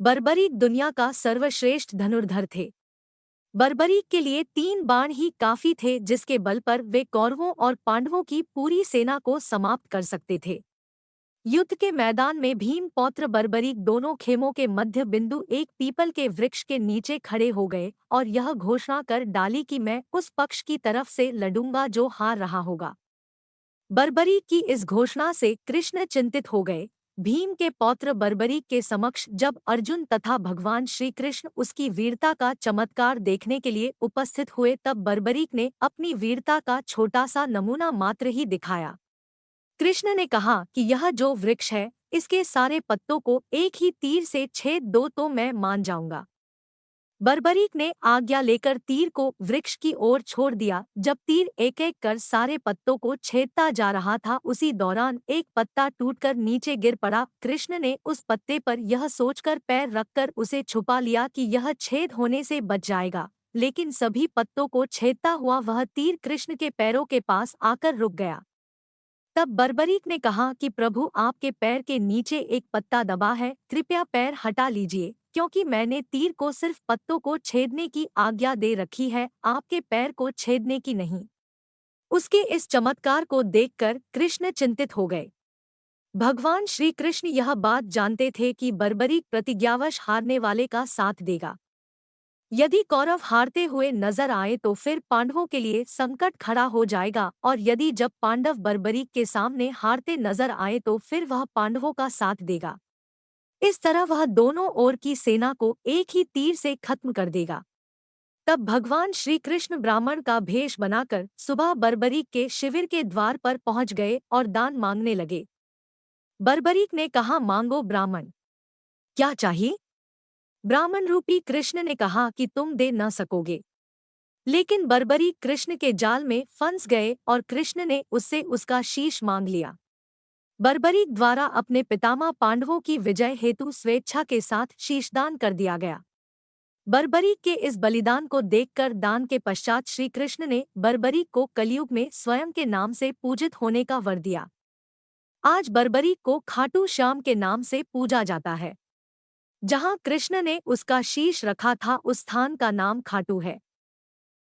बर्बरीक दुनिया का सर्वश्रेष्ठ धनुर्धर थे। बर्बरीक के लिए 3 बाण ही काफी थे, जिसके बल पर वे कौरवों और पांडवों की पूरी सेना को समाप्त कर सकते थे। युद्ध के मैदान में भीम पौत्र बर्बरीक दोनों खेमों के मध्य बिंदु एक पीपल के वृक्ष के नीचे खड़े हो गए और यह घोषणा कर डाली कि मैं उस पक्ष की तरफ से लड़ूंगा जो हार रहा होगा। बर्बरीक की इस घोषणा से कृष्ण चिंतित हो गए। भीम के पौत्र बर्बरीक के समक्ष जब अर्जुन तथा भगवान श्री कृष्ण उसकी वीरता का चमत्कार देखने के लिए उपस्थित हुए, तब बर्बरीक ने अपनी वीरता का छोटा सा नमूना मात्र ही दिखाया। कृष्ण ने कहा कि यह जो वृक्ष है, इसके सारे पत्तों को एक ही तीर से छेद दो तो मैं मान जाऊंगा। बर्बरीक ने आज्ञा लेकर तीर को वृक्ष की ओर छोड़ दिया। जब तीर एक एक कर सारे पत्तों को छेदता जा रहा था, उसी दौरान एक पत्ता टूटकर नीचे गिर पड़ा। कृष्ण ने उस पत्ते पर यह सोचकर पैर रखकर उसे छुपा लिया कि यह छेद होने से बच जाएगा, लेकिन सभी पत्तों को छेदता हुआ वह तीर कृष्ण के पैरों के पास आकर रुक गया। तब बर्बरीक ने कहा कि प्रभु, आपके पैर के नीचे एक पत्ता दबा है, कृपया पैर हटा लीजिए, क्योंकि मैंने तीर को सिर्फ पत्तों को छेदने की आज्ञा दे रखी है, आपके पैर को छेदने की नहीं। उसके इस चमत्कार को देखकर कृष्ण चिंतित हो गए। भगवान श्री कृष्ण यह बात जानते थे कि बर्बरीक प्रतिज्ञावश हारने वाले का साथ देगा। यदि कौरव हारते हुए नजर आए तो फिर पांडवों के लिए संकट खड़ा हो जाएगा, और यदि जब पांडव बर्बरीक के सामने हारते नजर आए तो फिर वह पांडवों का साथ देगा। इस तरह वह दोनों ओर की सेना को एक ही तीर से खत्म कर देगा। तब भगवान श्री कृष्ण ब्राह्मण का भेष बनाकर सुबह बर्बरीक के शिविर के द्वार पर पहुंच गए और दान मांगने लगे। बर्बरीक ने कहा, मांगो ब्राह्मण, क्या चाहिए? ब्राह्मण रूपी कृष्ण ने कहा कि तुम दे न सकोगे। लेकिन बर्बरीक कृष्ण के जाल में फंस गए और कृष्ण ने उससे उसका शीश मांग लिया। बर्बरीक द्वारा अपने पितामह पांडवों की विजय हेतु स्वेच्छा के साथ शीशदान कर दिया गया। बर्बरीक के इस बलिदान को देखकर दान के पश्चात श्री कृष्ण ने बर्बरीक को कलयुग में स्वयं के नाम से पूजित होने का वर दिया। आज बर्बरीक को खाटू श्याम के नाम से पूजा जाता है। जहाँ कृष्ण ने उसका शीश रखा था, उस स्थान का नाम खाटू है।